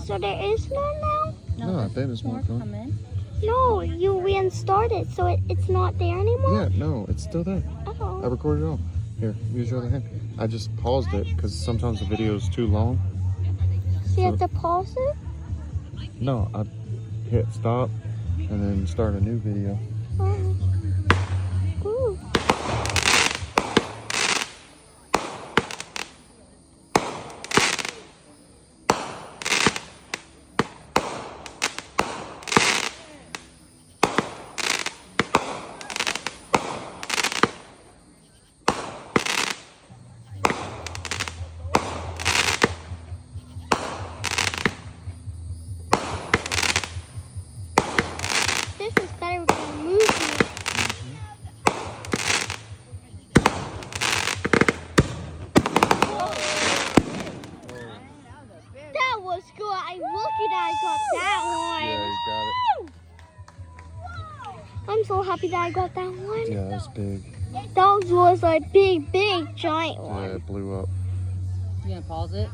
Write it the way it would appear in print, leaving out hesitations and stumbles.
So there is none now? No, I think there's more coming. coming. No, you reinstalled so it's not there anymore? Yeah, no, it's still there. I Oh. recorded it all. Here, use your other hand. I just paused it because sometimes the video is too long. So you have to pause it? No, I hit stop and then start a new video. Oh. Ooh. This is better than a movie. That was good. I'm lucky that I got that one. Yeah, you got it. I'm so happy that I got that one. Yeah, that's big. That was a big, giant Yeah, one. it blew up. You gonna pause it?